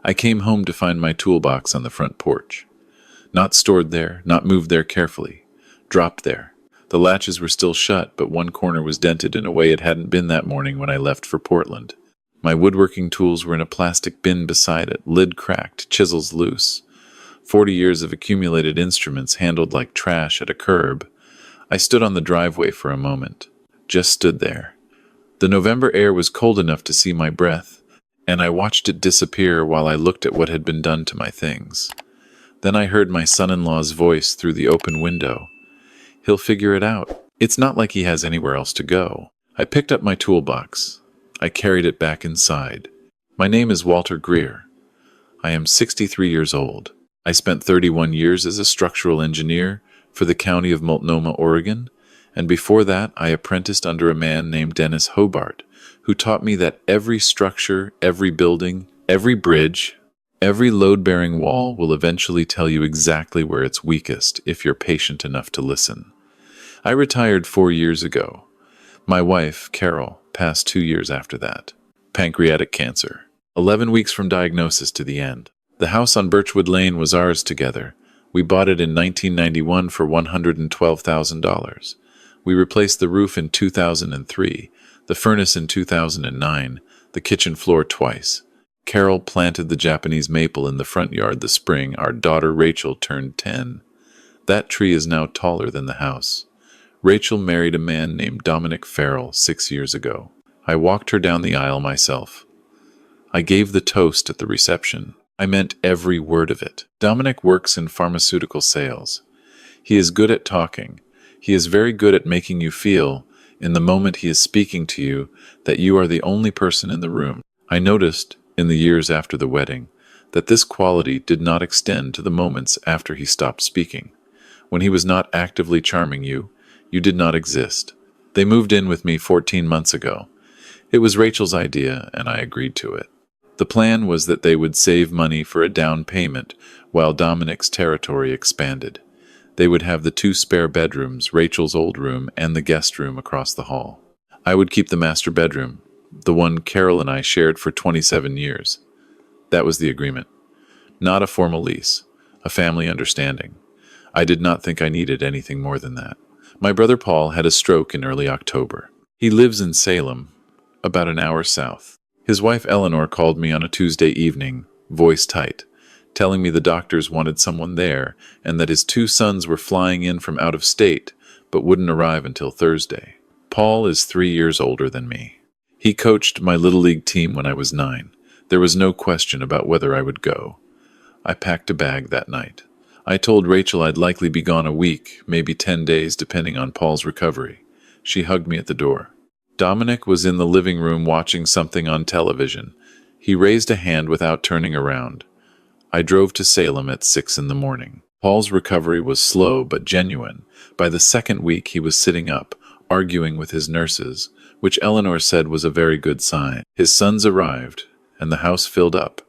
I came home to find my toolbox on the front porch. Not stored there, not moved there carefully. Dropped there. The latches were still shut, but one corner was dented in a way it hadn't been that morning when I left for Portland. My woodworking tools were in a plastic bin beside it, lid cracked, chisels loose. 40 years of accumulated instruments handled like trash at a curb. I stood on the driveway for a moment. Just stood there. The November air was cold enough to see my breath, and I watched it disappear while I looked at what had been done to my things. Then I heard my son-in-law's voice through the open window. He'll figure it out. It's not like he has anywhere else to go. I picked up my toolbox. I carried it back inside. My name is Walter Greer. I am 63 years old. I spent 31 years as a structural engineer for the county of Multnomah, Oregon, and before that I apprenticed under a man named Dennis Hobart, who taught me that every structure, every building, every bridge, every load-bearing wall will eventually tell you exactly where it's weakest if you're patient enough to listen. I retired 4 years ago. My wife, Carol, passed 2 years after that. Pancreatic cancer. 11 weeks from diagnosis to the end. The house on Birchwood Lane was ours together. We bought it in 1991 for $112,000. We replaced the roof in 2003, the furnace in 2009, the kitchen floor twice. Carol planted the Japanese maple in the front yard the spring our daughter Rachel turned 10. That tree is now taller than the house. Rachel married a man named Dominic Farrell 6 years ago. I walked her down the aisle myself. I gave the toast at the reception. I meant every word of it. Dominic works in pharmaceutical sales. He is good at talking. He is very good at making you feel, in the moment he is speaking to you, that you are the only person in the room. I noticed, in the years after the wedding, that this quality did not extend to the moments after he stopped speaking. When he was not actively charming you, you did not exist. They moved in with me 14 months ago. It was Rachel's idea, and I agreed to it. The plan was that they would save money for a down payment while Dominic's territory expanded. They would have the 2 spare bedrooms, Rachel's old room, and the guest room across the hall. I would keep the master bedroom, the one Carol and I shared for 27 years. That was the agreement. Not a formal lease, a family understanding. I did not think I needed anything more than that. My brother Paul had a stroke in early October. He lives in Salem, about an hour south. His wife Eleanor called me on a Tuesday evening, voice tight, telling me the doctors wanted someone there and that his 2 sons were flying in from out of state but wouldn't arrive until Thursday. Paul is 3 years older than me. He coached my Little League team when I was 9. There was no question about whether I would go. I packed a bag that night. I told Rachel I'd likely be gone a week, maybe 10 days, depending on Paul's recovery. She hugged me at the door. Dominic was in the living room watching something on television. He raised a hand without turning around. I drove to Salem at 6 in the morning. Paul's recovery was slow but genuine. By the second week he was sitting up, arguing with his nurses, which Eleanor said was a very good sign. His sons arrived, and the house filled up,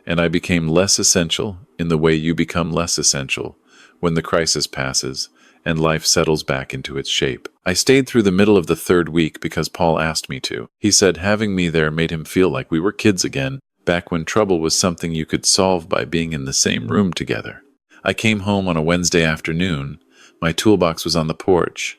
and I became less essential in the way you become less essential when the crisis passes and life settles back into its shape. I stayed through the middle of the 3rd week because Paul asked me to. He said having me there made him feel like we were kids again, back when trouble was something you could solve by being in the same room together. I came home on a Wednesday afternoon. My toolbox was on the porch.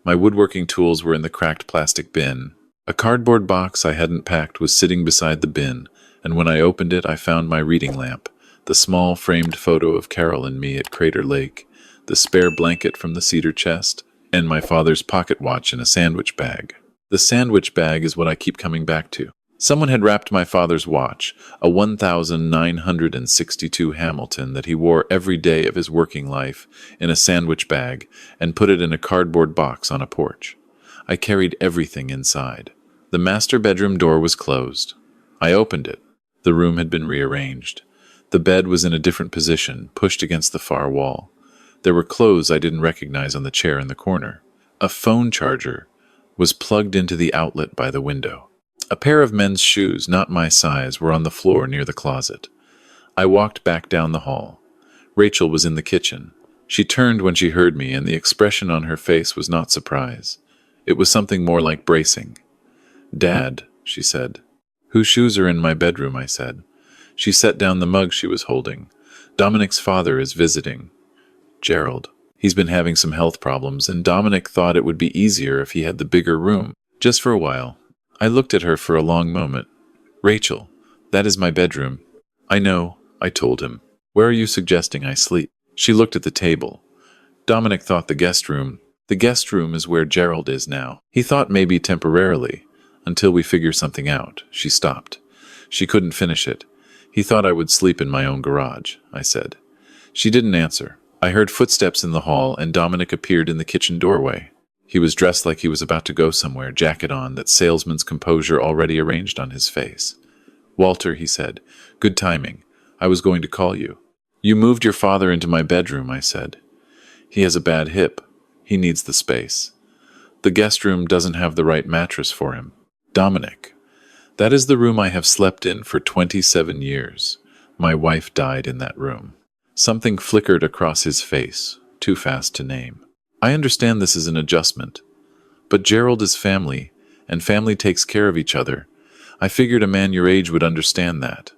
My woodworking tools were in the cracked plastic bin. A cardboard box I hadn't packed was sitting beside the bin, and when I opened it I found my reading lamp, the small framed photo of Carol and me at Crater Lake, the spare blanket from the cedar chest, and my father's pocket watch in a sandwich bag. The sandwich bag is what I keep coming back to. Someone had wrapped my father's watch, a 1962 Hamilton that he wore every day of his working life, in a sandwich bag and put it in a cardboard box on a porch. I carried everything inside. The master bedroom door was closed. I opened it. The room had been rearranged. The bed was in a different position, pushed against the far wall. There were clothes I didn't recognize on the chair in the corner. A phone charger was plugged into the outlet by the window. A pair of men's shoes, not my size, were on the floor near the closet. I walked back down the hall. Rachel was in the kitchen. She turned when she heard me, and the expression on her face was not surprise. It was something more like bracing. "Dad," she said. "Whose shoes are in my bedroom?" I said. She set down the mug she was holding. Dominic's father is visiting. Gerald. He's been having some health problems, and Dominic thought it would be easier if he had the bigger room, just for a while. I looked at her for a long moment. Rachel, that is my bedroom. I know, I told him. Where are you suggesting I sleep? She looked at the table. Dominic thought the guest room. The guest room is where Gerald is now. He thought maybe temporarily, until we figure something out. She stopped. She couldn't finish it. He thought I would sleep in my own garage, I said. She didn't answer. I heard footsteps in the hall, and Dominic appeared in the kitchen doorway. He was dressed like he was about to go somewhere, jacket on, that salesman's composure already arranged on his face. Walter, he said, good timing. I was going to call you. You moved your father into my bedroom, I said. He has a bad hip. He needs the space. The guest room doesn't have the right mattress for him. Dominic, that is the room I have slept in for 27 years. My wife died in that room. Something flickered across his face, too fast to name. I understand this is an adjustment, but Gerald is family, and family takes care of each other. I figured a man your age would understand that.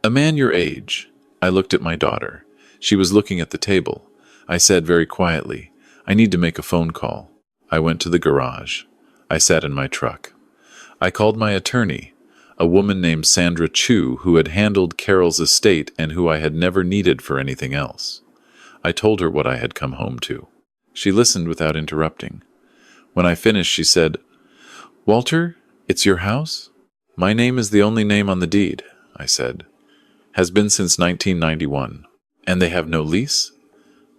A man your age. I looked at my daughter. She was looking at the table. I said very quietly, I need to make a phone call. I went to the garage. I sat in my truck. I called my attorney, a woman named Sandra Chu, who had handled Carol's estate and who I had never needed for anything else. I told her what I had come home to. She listened without interrupting. When I finished, she said, Walter, it's your house? My name is the only name on the deed, I said. Has been since 1991. And they have no lease?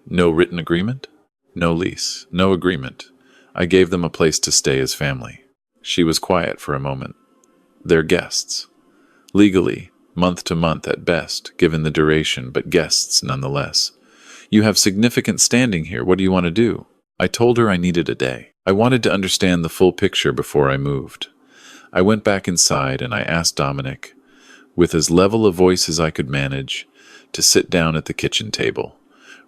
No written agreement? No lease, no agreement. I gave them a place to stay as family. She was quiet for a moment. They're guests. Legally, month to month at best, given the duration, but guests nonetheless. You have significant standing here. What do you want to do? I told her I needed a day. I wanted to understand the full picture before I moved. I went back inside and I asked Dominic, with as level a voice as I could manage, to sit down at the kitchen table.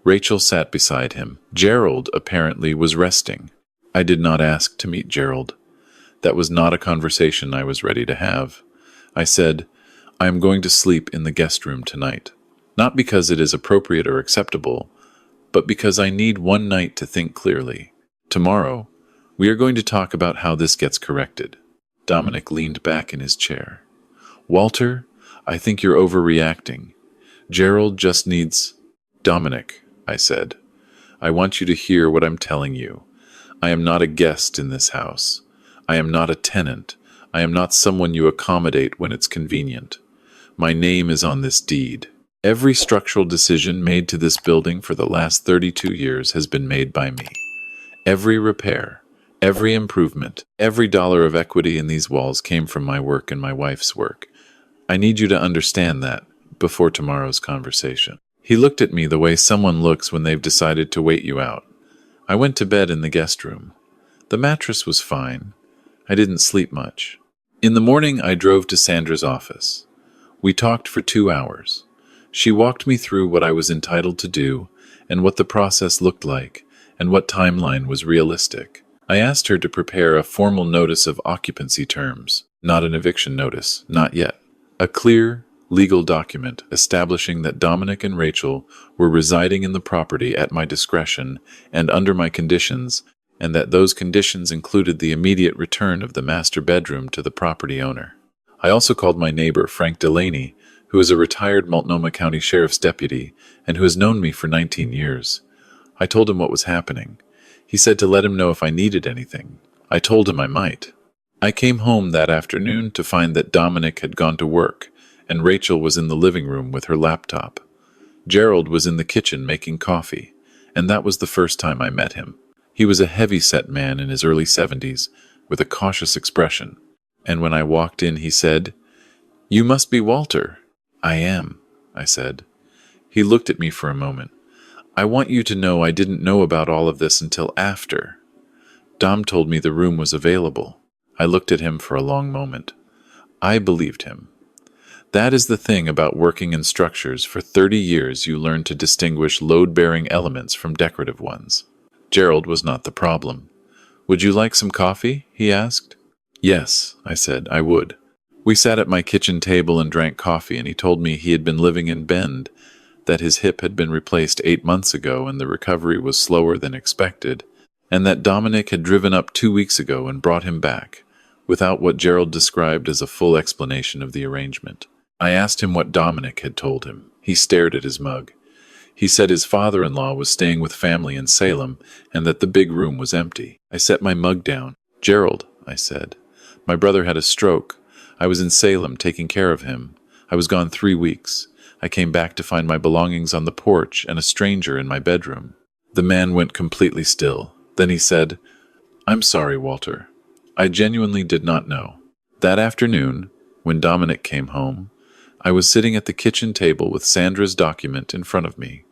Rachel sat beside him. Gerald, apparently, was resting. I did not ask to meet Gerald. That was not a conversation I was ready to have. I said, I am going to sleep in the guest room tonight. Not because it is appropriate or acceptable, but because I need one night to think clearly. Tomorrow, we are going to talk about how this gets corrected. Dominic leaned back in his chair. Walter, I think you're overreacting. Gerald just needs... Dominic, I said, I want you to hear what I'm telling you. I am not a guest in this house. I am not a tenant. I am not someone you accommodate when it's convenient. My name is on this deed. Every structural decision made to this building for the last 32 years has been made by me. Every repair, every improvement, every dollar of equity in these walls came from my work and my wife's work. I need you to understand that before tomorrow's conversation. He looked at me the way someone looks when they've decided to wait you out. I went to bed in the guest room. The mattress was fine. I didn't sleep much. In the morning, I drove to Sandra's office. We talked for 2 hours. She walked me through what I was entitled to do, and what the process looked like, and what timeline was realistic. I asked her to prepare a formal notice of occupancy terms, not an eviction notice, not yet. A clear, legal document establishing that Dominic and Rachel were residing in the property at my discretion and under my conditions, and that those conditions included the immediate return of the master bedroom to the property owner. I also called my neighbor, Frank Delaney, who is a retired Multnomah County Sheriff's deputy and who has known me for 19 years. I told him what was happening. He said to let him know if I needed anything. I told him I might. I came home that afternoon to find that Dominic had gone to work, and Rachel was in the living room with her laptop. Gerald was in the kitchen making coffee, and that was the first time I met him. He was a heavy-set man in his early 70s, with a cautious expression, and when I walked in he said, "You must be Walter." "I am," I said. He looked at me for a moment. "I want you to know I didn't know about all of this until after. Dom told me the room was available." I looked at him for a long moment. I believed him. That is the thing about working in structures. For 30 years you learn to distinguish load-bearing elements from decorative ones. Gerald was not the problem. "Would you like some coffee?" he asked. "Yes," I said, "I would." We sat at my kitchen table and drank coffee, and he told me he had been living in Bend, that his hip had been replaced 8 months ago and the recovery was slower than expected, and that Dominic had driven up 2 weeks ago and brought him back, without what Gerald described as a full explanation of the arrangement. I asked him what Dominic had told him. He stared at his mug. He said his father-in-law was staying with family in Salem and that the big room was empty. I set my mug down. "Gerald," I said, "my brother had a stroke. I was in Salem taking care of him. I was gone 3 weeks. I came back to find my belongings on the porch and a stranger in my bedroom." The man went completely still. Then he said, "I'm sorry, Walter. I genuinely did not know." That afternoon, when Dominic came home, I was sitting at the kitchen table with Sandra's document in front of me.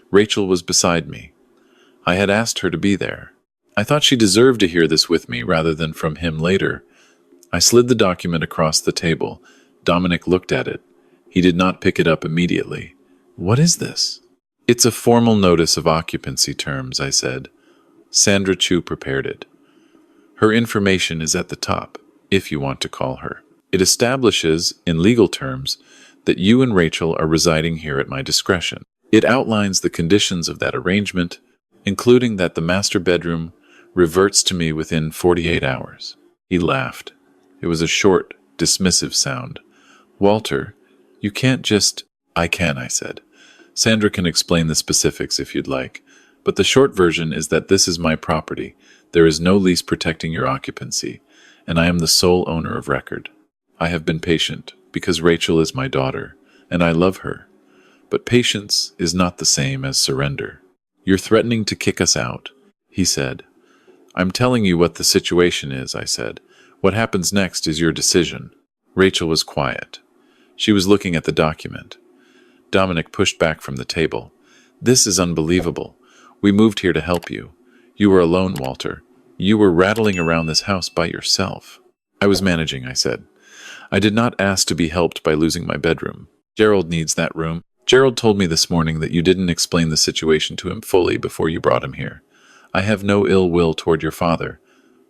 Rachel was beside me. I had asked her to be there. I thought she deserved to hear this with me rather than from him later. I slid the document across the table. Dominic looked at it. He did not pick it up immediately. "What is this?" "It's a formal notice of occupancy terms," I said. Sandra Chu prepared it. Her information is at the top, if you want to call her. It establishes, in legal terms, that you and Rachel are residing here at my discretion. It outlines the conditions of that arrangement, including that the master bedroom reverts to me within 48 hours. He laughed. It was a short, dismissive sound. "Walter, you can't just—" "I can," I said. "Sandra can explain the specifics if you'd like, but the short version is that this is my property. There is no lease protecting your occupancy, and I am the sole owner of record. I have been patient, because Rachel is my daughter, and I love her. But patience is not the same as surrender." "You're threatening to kick us out," he said. "I'm telling you what the situation is," I said. "What happens next is your decision." Rachel was quiet. She was looking at the document. Dominic pushed back from the table. "This is unbelievable. We moved here to help you. You were alone, Walter. You were rattling around this house by yourself." "I was managing," I said. "I did not ask to be helped by losing my bedroom. Gerald needs that room. Gerald told me this morning that you didn't explain the situation to him fully before you brought him here. I have no ill will toward your father,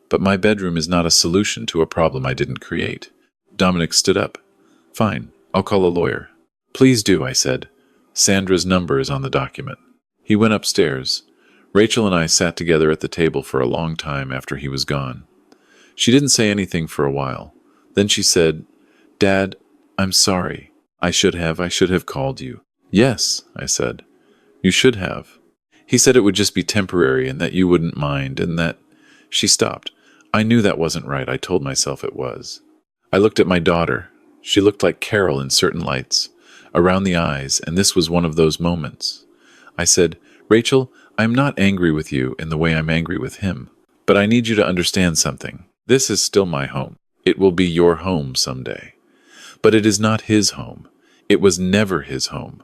but my bedroom is not a solution to a problem I didn't create." Dominic stood up. "Fine, I'll call a lawyer." "Please do," I said. "Sandra's number is on the document." He went upstairs. Rachel and I sat together at the table for a long time after he was gone. She didn't say anything for a while. Then she said, "Dad, I'm sorry. I should have called you." "Yes," I said. "You should have." He said it would just be temporary and that you wouldn't mind and that... She stopped. I knew that wasn't right. I told myself it was. I looked at my daughter. She looked like Carol in certain lights, around the eyes, and this was one of those moments. I said, "Rachel, I'm not angry with you in the way I'm angry with him, but I need you to understand something. This is still my home. It will be your home someday. But it is not his home. It was never his home,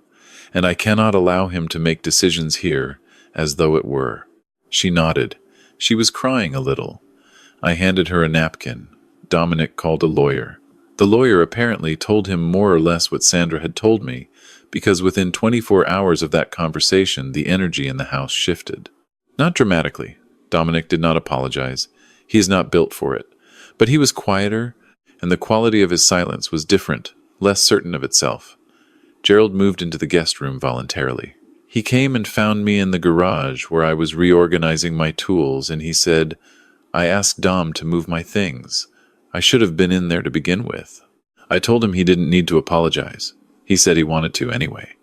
and I cannot allow him to make decisions here as though it were." She nodded. She was crying a little. I handed her a napkin. Dominic called a lawyer. The lawyer apparently told him more or less what Sandra had told me, because within 24 hours of that conversation, the energy in the house shifted. Not dramatically. Dominic did not apologize. He is not built for it. But he was quieter, and the quality of his silence was different, less certain of itself. Gerald moved into the guest room voluntarily. He came and found me in the garage where I was reorganizing my tools, and he said, "I asked Dom to move my things. I should have been in there to begin with." I told him he didn't need to apologize. He said he wanted to anyway.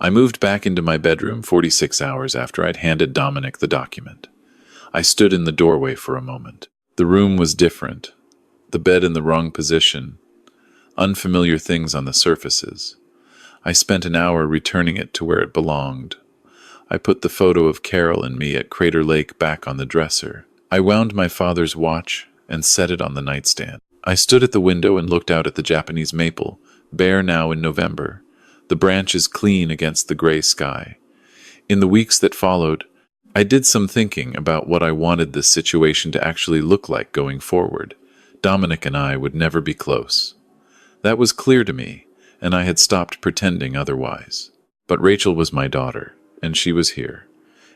I moved back into my bedroom 46 hours after I'd handed Dominic the document. I stood in the doorway for a moment. The room was different. The bed in the wrong position. Unfamiliar things on the surfaces. I spent an hour returning it to where it belonged. I put the photo of Carol and me at Crater Lake back on the dresser. I wound my father's watch and set it on the nightstand. I stood at the window and looked out at the Japanese maple, bare now in November, the branches clean against the gray sky. In the weeks that followed, I did some thinking about what I wanted this situation to actually look like going forward. Dominic and I would never be close. That was clear to me, and I had stopped pretending otherwise. But Rachel was my daughter, and she was here.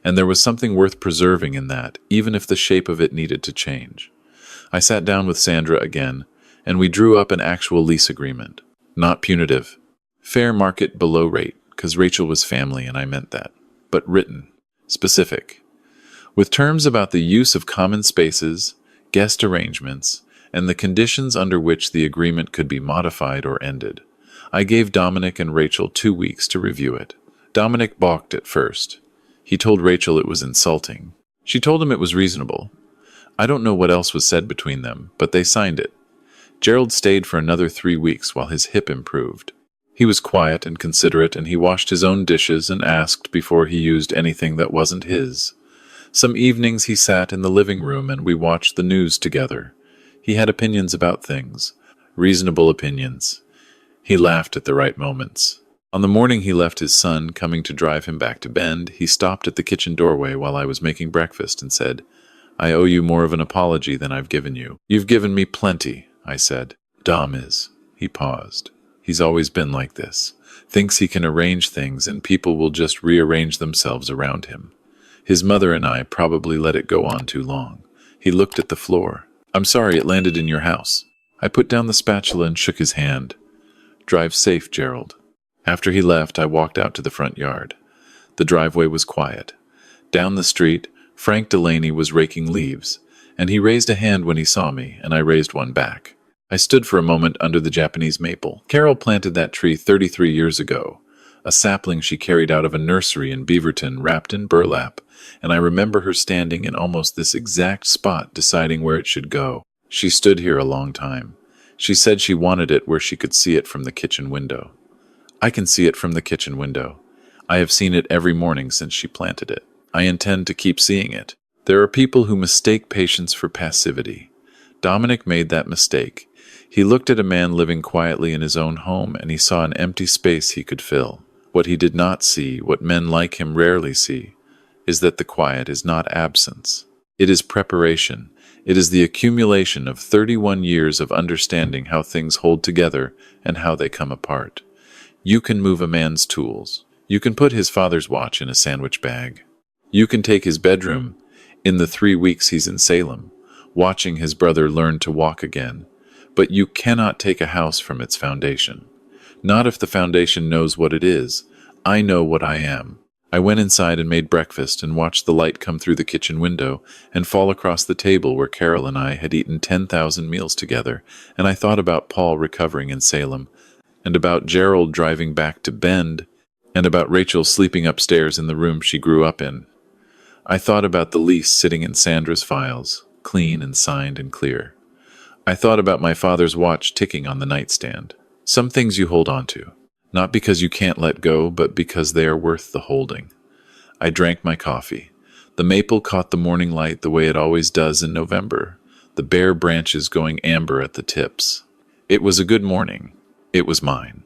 And there was something worth preserving in that, even if the shape of it needed to change. I sat down with Sandra again, and we drew up an actual lease agreement. Not punitive. Fair market below rate, because Rachel was family and I meant that. But written. Specific. With terms about the use of common spaces, guest arrangements, and the conditions under which the agreement could be modified or ended. I gave Dominic and Rachel 2 weeks to review it. Dominic balked at first. He told Rachel it was insulting. She told him it was reasonable. I don't know what else was said between them, but they signed it. Gerald stayed for another 3 weeks while his hip improved. He was quiet and considerate, and he washed his own dishes and asked before he used anything that wasn't his. Some evenings he sat in the living room and we watched the news together. He had opinions about things. Reasonable opinions. He laughed at the right moments. On the morning he left his son, coming to drive him back to Bend, he stopped at the kitchen doorway while I was making breakfast and said, "I owe you more of an apology than I've given you." "You've given me plenty," I said. "Dom is." He paused. "He's always been like this. Thinks he can arrange things and people will just rearrange themselves around him. His mother and I probably let it go on too long." He looked at the floor. "I'm sorry it landed in your house." I put down the spatula and shook his hand. "Drive safe, Gerald." After he left, I walked out to the front yard. The driveway was quiet. Down the street, Frank Delaney was raking leaves, and he raised a hand when he saw me, and I raised one back. I stood for a moment under the Japanese maple. Carol planted that tree 33 years ago, a sapling she carried out of a nursery in Beaverton wrapped in burlap, and I remember her standing in almost this exact spot deciding where it should go. She stood here a long time. She said she wanted it where she could see it from the kitchen window. I can see it from the kitchen window. I have seen it every morning since she planted it. I intend to keep seeing it. There are people who mistake patience for passivity. Dominic made that mistake. He looked at a man living quietly in his own home, and he saw an empty space he could fill. What he did not see, what men like him rarely see, is that the quiet is not absence. It is preparation. It is the accumulation of 31 years of understanding how things hold together and how they come apart. You can move a man's tools. You can put his father's watch in a sandwich bag. You can take his bedroom in the 3 weeks he's in Salem, watching his brother learn to walk again. But you cannot take a house from its foundation. Not if the foundation knows what it is. I know what I am. I went inside and made breakfast and watched the light come through the kitchen window and fall across the table where Carol and I had eaten 10,000 meals together, and I thought about Paul recovering in Salem, and about Gerald driving back to Bend, and about Rachel sleeping upstairs in the room she grew up in. I thought about the lease sitting in Sandra's files, clean and signed and clear. I thought about my father's watch ticking on the nightstand. Some things you hold on to, not because you can't let go, but because they are worth the holding. I drank my coffee. The maple caught the morning light the way it always does in November, the bare branches going amber at the tips. It was a good morning. It was mine.